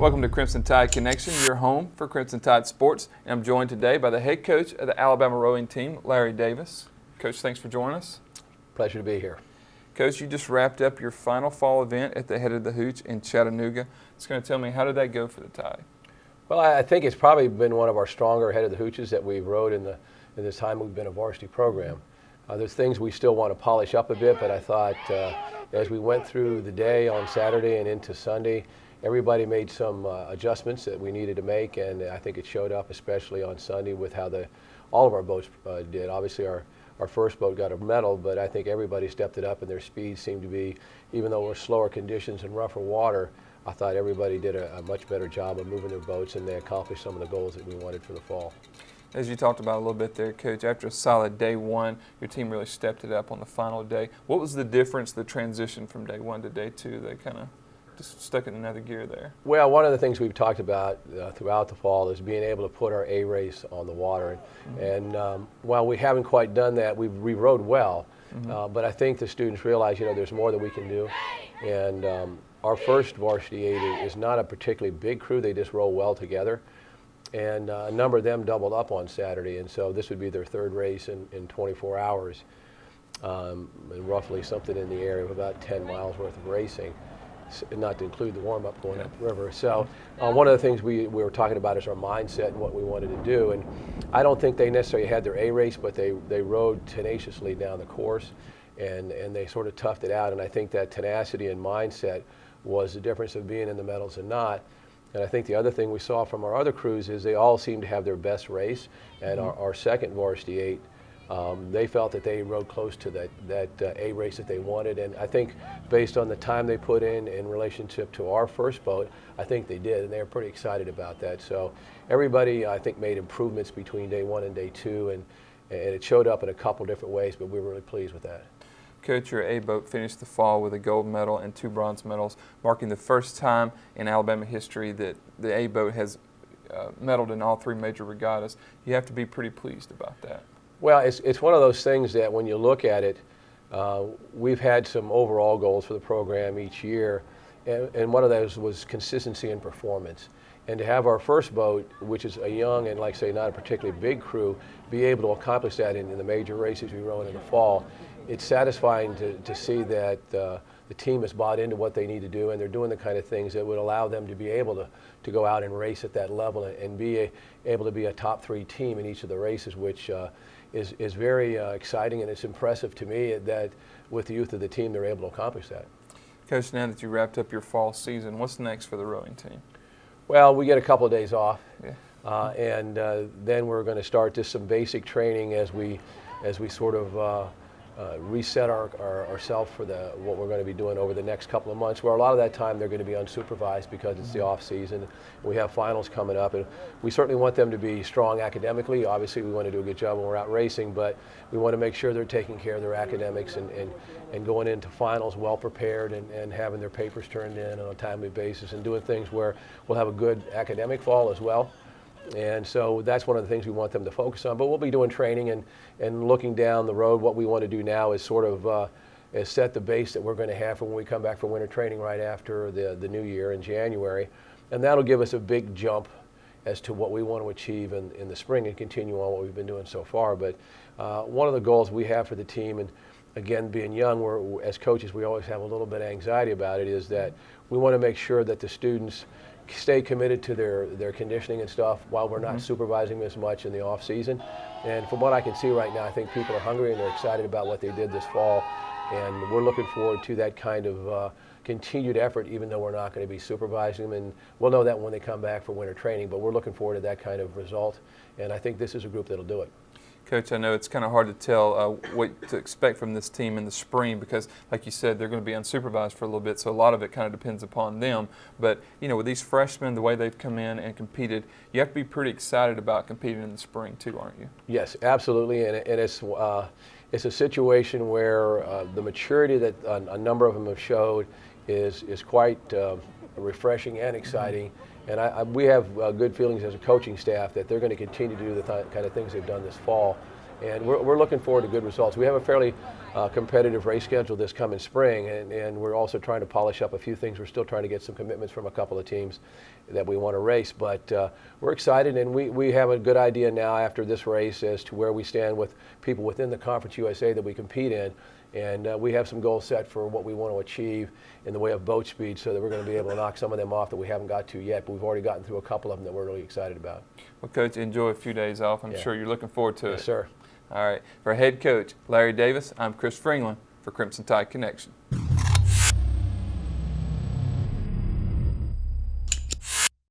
Welcome to Crimson Tide Connection, your home for Crimson Tide sports. And I'm joined today by the head coach of the Alabama rowing team, Larry Davis. Coach, thanks for joining us. Pleasure to be here. Coach, you just wrapped up your final fall event at the Head of the Hooch in Chattanooga. It's going to tell me, how did that go for the Tide? Well, I think it's probably been one of our stronger Head of the Hooches that we've rowed in this time we've been a varsity program. There's things we still want to polish up a bit, but I thought as we went through the day on Saturday and into Sunday, everybody made some adjustments that we needed to make, and I think it showed up especially on Sunday with how all of our boats did. Obviously our first boat got a medal, but I think everybody stepped it up, and their speed seemed to be, even though we're slower conditions and rougher water, I thought everybody did a much better job of moving their boats, and they accomplished some of the goals that we wanted for the fall. As you talked about a little bit there, Coach, after a solid day one, your team really stepped it up on the final day. What was the difference, the transition from day one to day two? They kind of just stuck in another gear there. Well, one of the things we've talked about throughout the fall is being able to put our A race on the water. And while we haven't quite done that, we rowed well. But I think the students realize, there's more that we can do. And our first varsity 8 is not a particularly big crew. They just row well together. And a number of them doubled up on Saturday, and so this would be their third race in 24 hours, and roughly something in the area of about 10 miles worth of racing, not to include the warm-up going up the river. So one of the things we were talking about is our mindset and what we wanted to do. And I don't think they necessarily had their A race, but they rowed tenaciously down the course, and they sort of toughed it out. And I think that tenacity and mindset was the difference of being in the medals and not. And I think the other thing we saw from our other crews is they all seemed to have their best race. And our second varsity 8, they felt that they rode close to that A race that they wanted. And I think based on the time they put in relationship to our first boat, I think they did, and they were pretty excited about that. So everybody, I think, made improvements between day one and day two, and it showed up in a couple different ways, but we were really pleased with that. Coach, your A boat finished the fall with a gold medal and 2 bronze medals, marking the first time in Alabama history that the A boat has medaled in all 3 major regattas. You have to be pretty pleased about that. Well, it's one of those things that when you look at it, we've had some overall goals for the program each year, and one of those was consistency in performance. And to have our first boat, which is a young and, like I say, not a particularly big crew, be able to accomplish that in the major races we run in the fall, it's satisfying to see that the team has bought into what they need to do, and they're doing the kind of things that would allow them to be able to go out and race at that level and be able to be a top 3 team in each of the races, which is very exciting, and it's impressive to me that with the youth of the team they're able to accomplish that. Coach, now that you wrapped up your fall season, what's next for the rowing team? Well, we get a couple of days off, and then we're going to start just some basic training as we sort of reset ourselves for what we're going to be doing over the next couple of months, where a lot of that time they're going to be unsupervised because it's the off season. We have finals coming up, and we certainly want them to be strong academically. Obviously we want to do a good job when we're out racing, but we want to make sure they're taking care of their academics and going into finals well prepared and having their papers turned in on a timely basis and doing things where we'll have a good academic fall as well. And so that's one of the things we want them to focus on. But we'll be doing training and looking down the road. What we want to do now is sort of is set the base that we're going to have for when we come back for winter training right after the new year in January. And that'll give us a big jump as to what we want to achieve in the spring and continue on what we've been doing so far. But one of the goals we have for the team, and again, being young, as coaches, we always have a little bit of anxiety about it, is that we want to make sure that the students stay committed to their conditioning and stuff while we're not supervising them as much in the off season. And from what I can see right now, I think people are hungry and they're excited about what they did this fall, and we're looking forward to that kind of continued effort, even though we're not going to be supervising them. And we'll know that when they come back for winter training, but we're looking forward to that kind of result, and I think this is a group that'll do it. Coach, I know it's kind of hard to tell what to expect from this team in the spring because, like you said, they're going to be unsupervised for a little bit, so a lot of it kind of depends upon them. But, with these freshmen, the way they've come in and competed, you have to be pretty excited about competing in the spring too, aren't you? Yes, absolutely, and it's a situation where the maturity that a number of them have showed is quite refreshing and exciting. And we have good feelings as a coaching staff that they're going to continue to do the kind of things they've done this fall. And we're looking forward to good results. We have a fairly competitive race schedule this coming spring, and we're also trying to polish up a few things. We're still trying to get some commitments from a couple of teams that we want to race, but we're excited, and we have a good idea now after this race as to where we stand with people within the Conference USA that we compete in, and we have some goals set for what we want to achieve in the way of boat speed, so that we're going to be able to knock some of them off that we haven't got to yet, but we've already gotten through a couple of them that we're really excited about. Well, Coach, enjoy a few days off. I'm sure you're looking forward to it. Yes, sir. All right. For head coach Larry Davis, I'm Chris Fringland for Crimson Tide Connection.